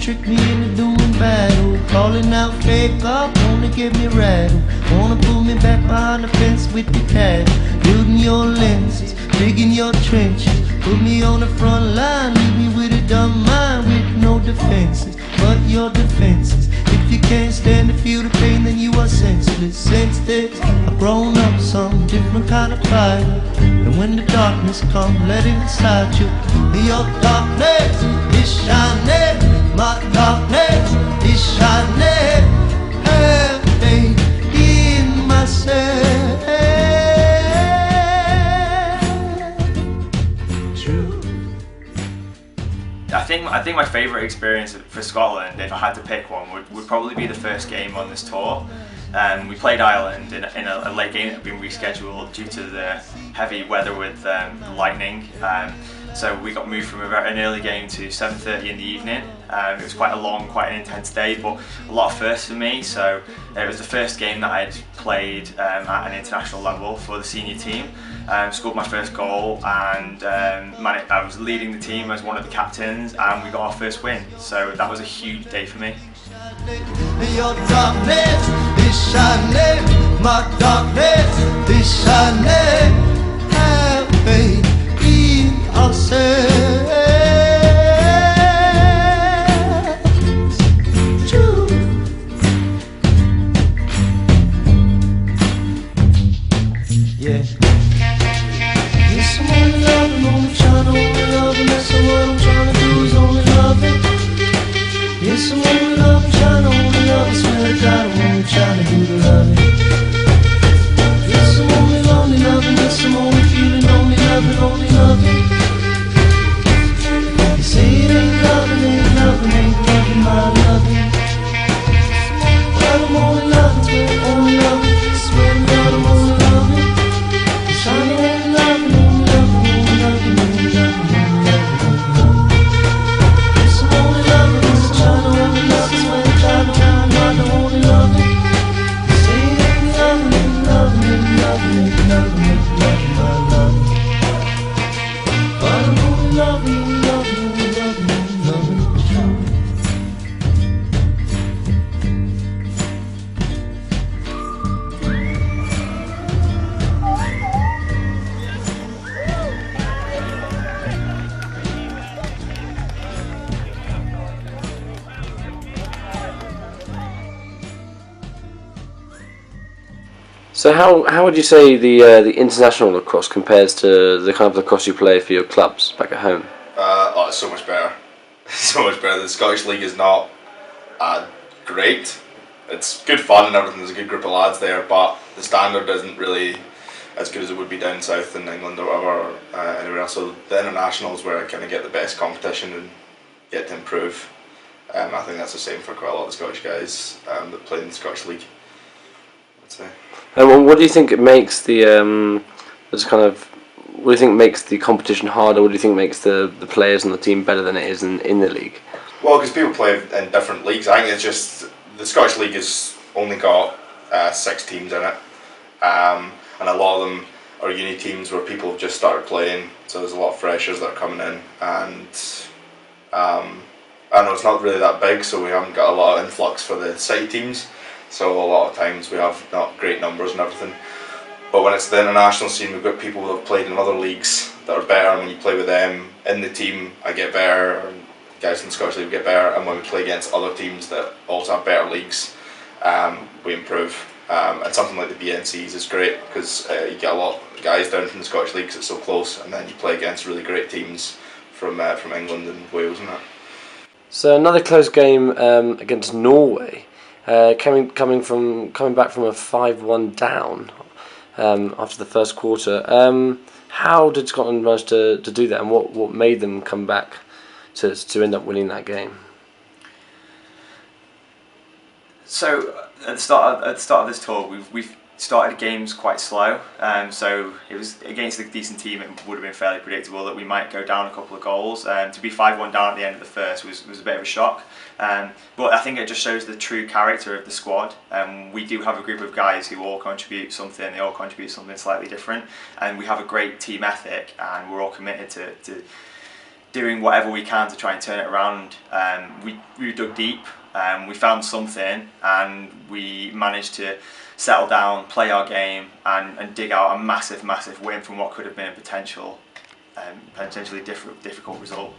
trick me into doing battle. Calling out fake up, wanna get me rattled. Wanna pull me back behind the fence with the cattle. Building your lenses, digging your trenches. Put me on the front line, leave me with a dumb mind with no defenses. But your defenses, if you can't stand to feel the pain, then you are senseless. Since this, I've grown up some different kind of fighter. And when the darkness comes, let it inside you. Your darkness is shining, my darkness is shining. Have faith in myself. True. I think my favourite experience for Scotland, if I had to pick one, would probably be the first game on this tour. We played Ireland in a late game that had been rescheduled due to the heavy weather with lightning. So we got moved from an early game to 7:30 in the evening. It was quite a long, quite an intense day, but a lot of firsts for me. So it was the first game that I'd played at an international level for the senior team. Scored my first goal, and I was leading the team as one of the captains, and we got our first win. So that was a huge day for me. Your darkness is shining, my darkness is shining. Have faith in ourselves. True. Yeah. Yes, I'm only loving, only trying to only love, and that's what I'm trying to do is only love it. Yes, I'm only loving, trying to only love, I swear to God, I'm only trying to do the loving. Yes, I'm only lonely loving, yes, I'm only feeling only loving, only loving. You say it ain't loving, ain't loving, ain't loving, my loving. But I'm only loving, swear only loving, swear to God, I'm only loving. I'm trying to only loving, only loving, only loving, only loving, only loving, only loving. Yes, I'm only loving, yes, I'm trying to only love, swear to God, I'm only loving. Say it ain't loving, ain't loving, ain't loving, ain't loving, ain't loving, my loving. But I'm only loving, only loving, only loving, only loving. So how would you say the international lacrosse compares to the kind of lacrosse you play for your clubs back at home? Oh, it's so much better. So much better. The Scottish League is not great. It's good fun and everything. There's a good group of lads there, but the standard isn't really as good as it would be down south in England or whatever, anywhere else. So the internationals where I kind of get the best competition and get to improve. I think that's the same for quite a lot of the Scottish guys that play in the Scottish League, I'd say. What do you think it makes what do you think makes the competition harder? What do you think makes the players on the team better than it is in the league? Well, because people play in different leagues. I think it's just the Scottish League has only got 6 teams in it, and a lot of them are uni teams where people have just started playing. So there's a lot of freshers that are coming in, and I don't know, it's not really that big, so we haven't got a lot of influx for the city teams. So a lot of times we have not great numbers and everything. But when it's the international scene, we've got people that have played in other leagues that are better, and when you play with them in the team, I get better, and guys in the Scottish League get better, and when we play against other teams that also have better leagues, we improve. And something like the BNCs is great, because you get a lot of guys down from the Scottish League because it's so close, and then you play against really great teams from England and Wales and that. So another close game against Norway. Coming back from a 5-1 down after the first quarter. How did Scotland manage to do that, and what made them come back to end up winning that game? So at the start of this tour, we've started games quite slow. So it was against a decent team. It would have been fairly predictable that we might go down a couple of goals. To be 5-1 down at the end of the first was a bit of a shock. But I think it just shows the true character of the squad. We do have a group of guys who all contribute something. They all contribute something slightly different, and we have a great team ethic, and we're all committed to doing whatever we can to try and turn it around. We dug deep, we found something, and we managed to settle down, play our game, and dig out a massive win from what could have been a potentially difficult result.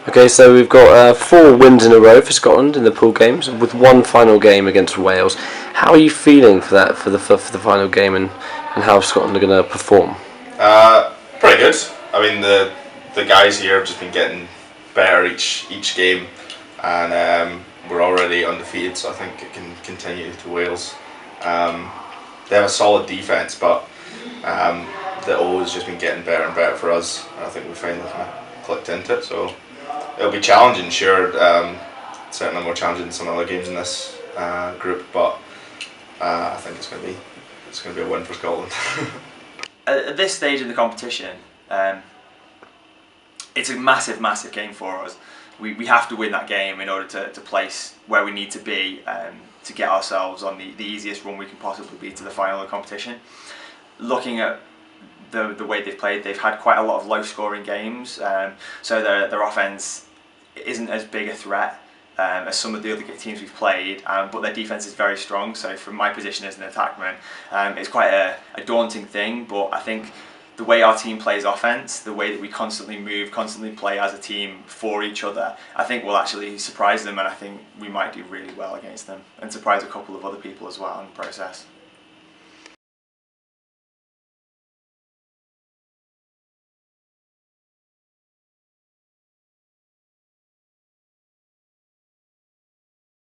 Okay, so we've got 4 wins in a row for Scotland in the pool games, with one final game against Wales. How are you feeling for that, for the final game, and how Scotland are going to perform? Pretty good. I mean, the guys here have just been getting better each game, and we're already undefeated, so I think it can continue to Wales. They have a solid defence, but the O has just been getting better and better for us, and I think we finally kind of clicked into it. So it'll be challenging, sure. Certainly more challenging than some other games in this group, but I think it's going to be a win for Scotland. At this stage of the competition, it's a massive game for us. We have to win that game in order to place where we need to be to get ourselves on the easiest run we can possibly be to the final of the competition. Looking at the way they've played, they've had quite a lot of low-scoring games, so their offense isn't as big a threat as some of the other teams we've played, but their defense is very strong. So from my position as an attackman, it's quite a daunting thing, but I think the way our team plays offense, the way that we constantly move, constantly play as a team for each other, I think will actually surprise them, and I think we might do really well against them and surprise a couple of other people as well in the process.